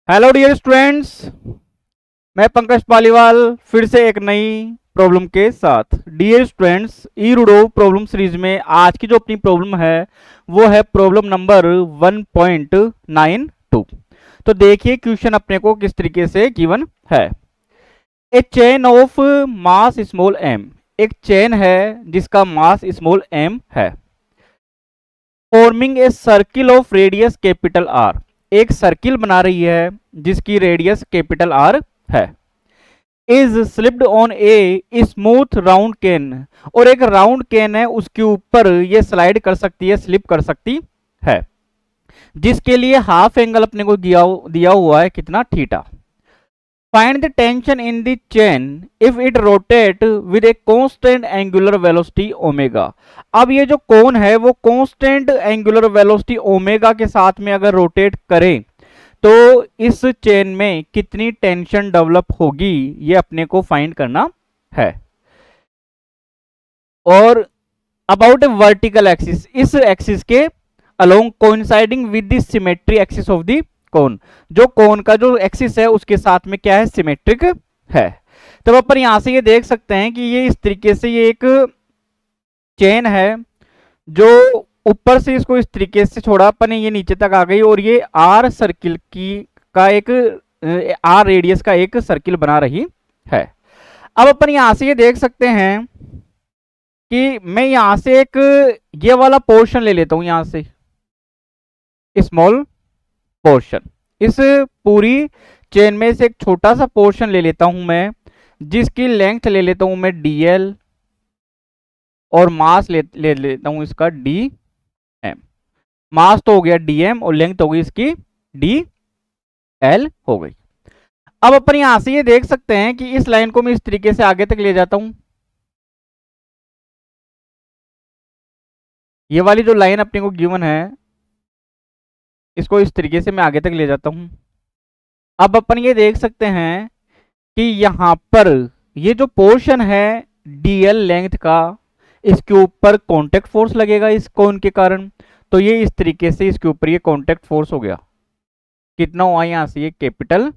Hello dear students, मैं पंकज पालीवाल फिर से एक नई प्रॉब्लम के साथ। डियर स्टूडेंट्स, ई रूडो प्रॉब्लम सीरीज में आज की जो अपनी प्रॉब्लम है वो है प्रॉब्लम नंबर 1.92। तो देखिए क्वेश्चन अपने को किस तरीके से गिवन है। A chain of mass small M, एक चेन है जिसका मास स्मॉल एम है, forming a circle of radius capital R, एक सर्किल बना रही है जिसकी रेडियस कैपिटल आर है, is slipped on a smooth round can, और एक राउंड कैन है उसके ऊपर ये स्लाइड कर सकती है, स्लिप कर सकती है, जिसके लिए हाफ एंगल अपने को दिया हुआ है कितना, theta. Find the tension in the chain if it rotate with a constant angular velocity omega. अब ये जो कोन है वो कांस्टेंट एंगुलर वेलोसिटी ओमेगा के साथ में अगर रोटेट करे तो इस चेन में कितनी टेंशन डेवलप होगी, ये अपने को फाइंड करना है। और अबाउट ए वर्टिकल एक्सिस, इस एक्सिस के along coinciding with the symmetry axis of the cone, जो कोन का जो एक्सिस है उसके साथ में क्या है, सिमेट्रिक है। तब अपन यहां से ये देख सकते हैं कि ये इस तरीके से ये एक चेन है जो ऊपर से इसको इस तरीके से छोड़ा अपन, ये नीचे तक आ गई और ये आर सर्किल की का एक आर रेडियस का एक सर्किल बना रही है। अब अपन यहां से ये देख सकते हैं कि मैं यहां से एक ये वाला पोर्शन ले लेता हूं, यहां से स्मॉल पोर्शन, इस पूरी चेन में से एक छोटा सा पोर्शन ले लेता हूं मैं, जिसकी लेंथ ले लेता हूं मैं dl और मास ले लेता हूं इसका dm। मास तो हो गया dm और लेंथ हो गई इसकी dl हो गई। अब अपन यहां से ये देख सकते हैं कि इस लाइन को मैं इस तरीके से आगे तक ले जाता हूं, ये वाली जो लाइन अपने को गिवन है इसको इस तरीके से मैं आगे तक ले जाता हूं। अब अपन ये देख सकते हैं कि यहां पर ये जो पोर्शन है dl लेंथ का, इसके ऊपर कांटेक्ट फोर्स लगेगा इस कोन के कारण, तो ये इस तरीके से इसके ऊपर ये कांटेक्ट फोर्स हो गया, कितना हुआ यहां से, ये कैपिटल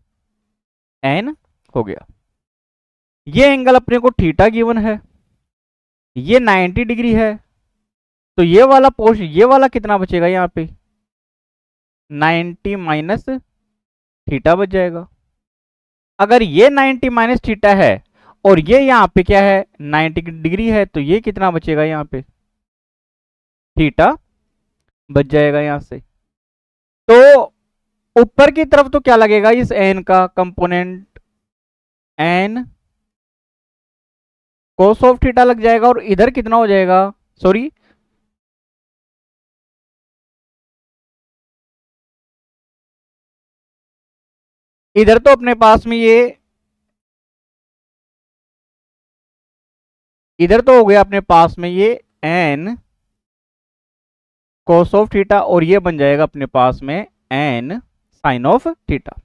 N हो गया। ये एंगल अपने को थीटा गिवन है, ये 90 डिग्री है, तो ये वाला पोर्शन, ये वाला कितना बचेगा यहाँ पे, 90 माइनस थीटा बच जाएगा। अगर ये 90 माइनस थीटा है और ये यहाँ पे क्या है 90 डिग्री है, तो ये कितना बचेगा यहाँ पे, थीटा बच जाएगा यहाँ से। तो ऊपर की तरफ तो क्या लगेगा, इस एन का component n cos of theta लग जाएगा, और इधर कितना हो जाएगा, सॉरी इधर तो अपने पास में ये, इधर तो हो गया अपने पास में ये एन कोस ऑफ थीटा, और ये बन जाएगा अपने पास में एन साइन ऑफ थीटा।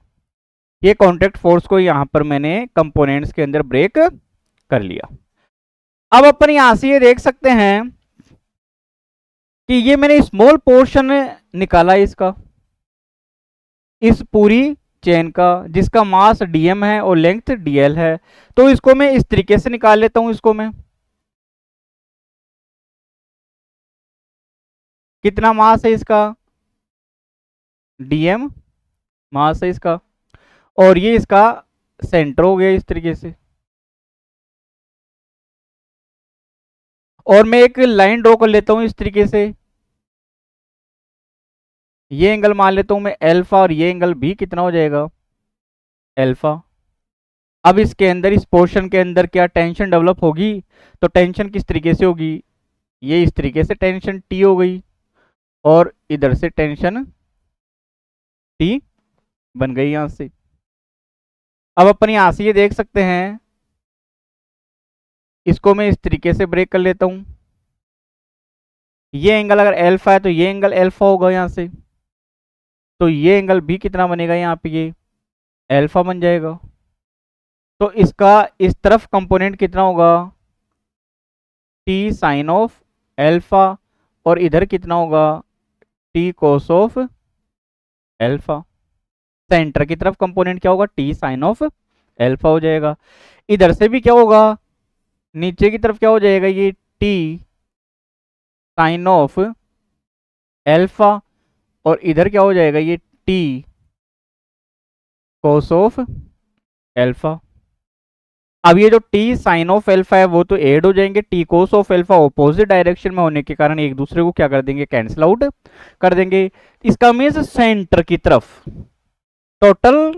ये कॉन्टेक्ट फोर्स को यहां पर मैंने कंपोनेंट्स के अंदर ब्रेक कर लिया। अब अपन यहां से ये देख सकते हैं कि ये मैंने स्मॉल पोर्शन निकाला इसका, इस पूरी चेन का, जिसका मास dm है और लेंथ dl है, तो इसको मैं इस तरीके से निकाल लेता हूं, इसको मैं कितना मास है इसका, dm मास है इसका, और ये इसका सेंटर हो गया इस तरीके से। और मैं एक लाइन ड्रॉ कर लेता हूं इस तरीके से, ये एंगल मान लेता हूं मैं अल्फा, और ये एंगल भी कितना हो जाएगा, अल्फा। अब इसके अंदर, इस पोर्शन के अंदर क्या टेंशन डेवलप होगी, तो टेंशन किस तरीके से होगी, ये इस तरीके से टेंशन टी हो गई, और इधर से टेंशन टी बन गई यहां से। अब अपन यहां से ये देख सकते हैं, इसको मैं इस तरीके से ब्रेक कर लेता हूं, ये एंगल अगर अल्फा है तो ये एंगल अल्फा होगा यहां से, तो ये एंगल भी कितना बनेगा यहाँ पे, ये अल्फा बन जाएगा। तो इसका इस तरफ कंपोनेंट कितना होगा, टी साइन ऑफ अल्फा, और इधर कितना होगा, T cos of alpha. Centre की तरफ कंपोनेंट क्या होगा, टी साइन ऑफ एल्फा हो जाएगा। इधर से भी क्या होगा, नीचे की तरफ क्या हो जाएगा, ये टी साइन ऑफ एल्फा, और इधर क्या हो जाएगा, ये टी कोस ऑफ एल्फा। अब ये जो टी साइन ऑफ एल्फा है वो तो ऐड हो जाएंगे, T cos of alpha opposite direction में होने के कारण एक दूसरे को क्या कर देंगे, कैंसिल आउट कर देंगे। इसका मीन्स सेंटर की तरफ टोटल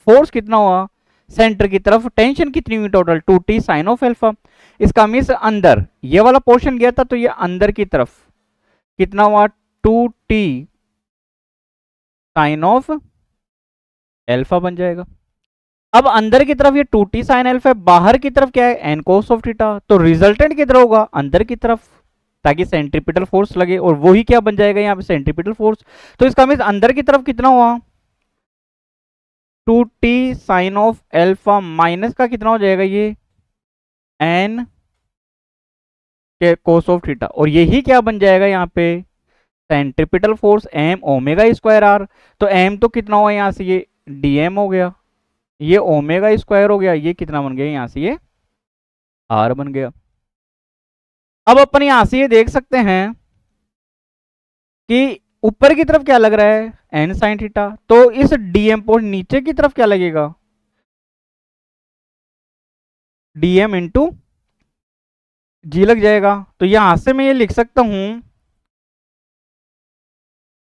फोर्स कितना हुआ, सेंटर की तरफ टेंशन कितनी हुई total, 2t sine of alpha. इसका मीन्स अंदर ये वाला पोर्शन गया था तो ये अंदर की तरफ कितना हुआ, 2t साइन ऑफ एल्फा बन जाएगा। अब अंदर की तरफ ये 2t साइन एल्फा है, बाहर की तरफ क्या है, एन कोस ऑफ थीटा, तो रिजल्टेंट किधर होगा, अंदर की तरफ, ताकि सेंट्रीपिटल फोर्स लगे, और वही क्या बन जाएगा यहाँ पे, सेंट्रीपिटल फोर्स। तो इसका मीन्स अंदर की तरफ कितना हुआ, 2t sine of alpha minus का कितना हो जाएगा, ये एन के कोस ऑफ थीटा, और यही क्या बन जाएगा यहाँ पे, centripetal force m omega square r. तो एम तो कितना हुआ यहाँ से, ये डीएम हो गया, ये ओमेगा स्क्वायर हो गया, ये कितना बन गया यहाँ से, ये आर बन गया। अब अपन यहां से ये देख सकते हैं कि ऊपर की तरफ क्या लग रहा है, एन साइन थीटा, तो इस डीएम पर नीचे की तरफ क्या लगेगा, डीएम इंटू जी लग जाएगा। तो यहां से मैं ये लिख सकता हूं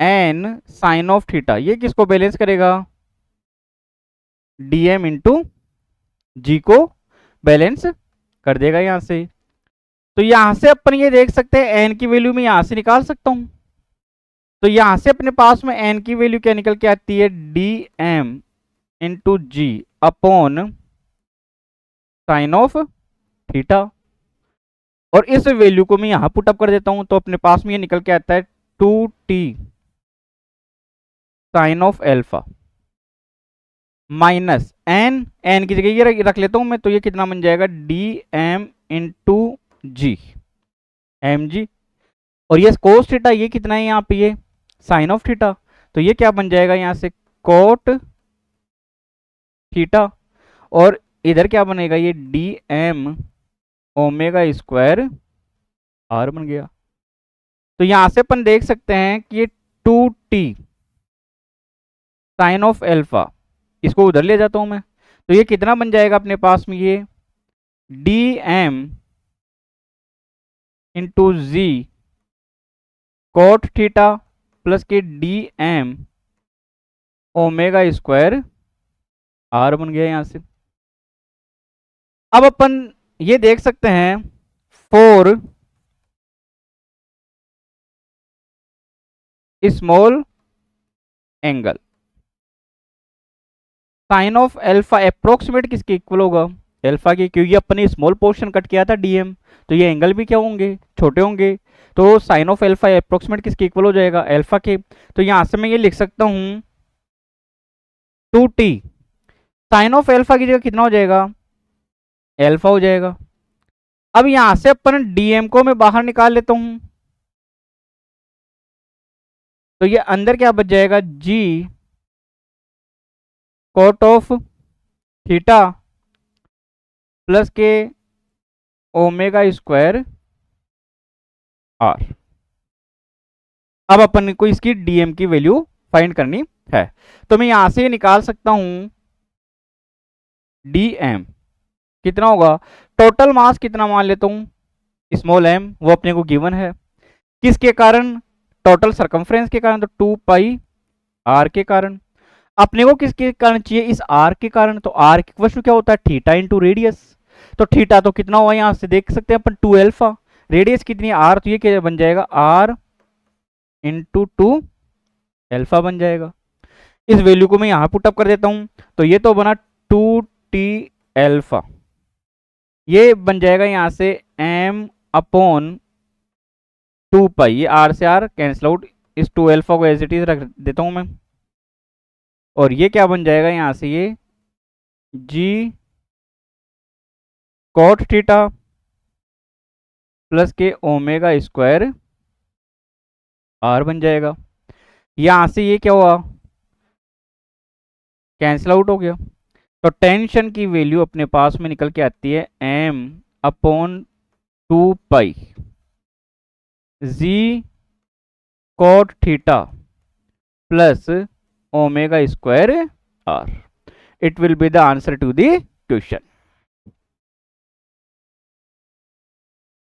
एन साइन ऑफ थीटा, ये किसको बैलेंस करेगा, डीएम इंटू जी को बैलेंस कर देगा यहां से। तो यहां से अपन ये देख सकते हैं एन की वैल्यू मैं यहां से निकाल सकता हूं। तो यहां से अपने पास में एन की वैल्यू क्या निकल के आती है, d m into g upon sine of theta, और इस वैल्यू को मैं यहां पुटअप कर देता हूं, तो अपने पास में ये निकल के आता है 2t sine of alpha minus n, n की जगह ये रख लेता हूं मैं, तो ये कितना बन जाएगा, d m into g m g, और ये कोस थीटा ये कितना है यहाँ पे, ये साइन ऑफ थीटा, तो ये क्या बन जाएगा यहाँ से, कोट थीटा, और इधर क्या बनेगा, ये d m omega square r बन गया। तो यहां से अपन देख सकते हैं कि ये 2t साइन ऑफ एल्फा, इसको उधर ले जाता हूं मैं, तो ये कितना बन जाएगा अपने पास में, ये d m into g cot theta plus के d m omega square r बन गया यहां से। अब अपन ये देख सकते हैं for small angle, sine of alpha approximate किसके इक्वल होगा, एल्फा के, क्योंकि अपने स्मॉल पोर्शन कट किया था डीएम, तो ये एंगल भी क्या होंगे, छोटे होंगे, तो साइन ऑफ एल्फा अप्रोक्सीमेट किसके इक्वल हो जाएगा, एल्फा के। तो यहां से मैं ये लिख सकता हूं 2t साइन ऑफ एल्फा की जगह कितना हो जाएगा, एल्फा हो जाएगा। अब यहां से अपन डीएम को मैं बाहर निकाल लेता हूं, तो ये अंदर क्या बच जाएगा, जी कोट ऑफ थीटा प्लस के ओमेगा स्क्वायर आर। अब अपन को इसकी डीएम की वैल्यू फाइंड करनी है, तो मैं यहां से निकाल सकता हूं डीएम कितना होगा, टोटल मास कितना मान लेता हूं स्मॉल एम, वो अपने को गिवन है, किसके कारण, टोटल सरकमफ्रेंस के कारण, तो 2 पाई आर के कारण। अपने को किसके कारण चाहिए, इस आर के कारण, तो आर इक्वल क्या होता है, थीटा इंटू रेडियस, तो थीटा तो कितना हुआ यहां से देख सकते हैं अपन 2 एल्फा, रेडियस कितनी आर, तो ये क्या बन जाएगा, आर इंटू 2 एल्फा बन जाएगा। इस वैल्यू को मैं यहां पुटअप कर देता हूं, तो ये तो बना 2t एल्फा, ये बन जाएगा यहां से m अपॉन 2 पाई, ये आर से आर कैंसिल आउट, इस 2 एल्फा को एज इट इज रख देता हूं मैं, और ये क्या बन जाएगा यहां से, ये जी कॉट थीटा प्लस के ओमेगा स्क्वायर आर बन जाएगा। यहां से ये क्या हुआ, कैंसिल आउट हो गया। तो टेंशन की वैल्यू अपने पास में निकल के आती है m upon 2 pi g cot theta plus omega square r. It will be the answer to the question.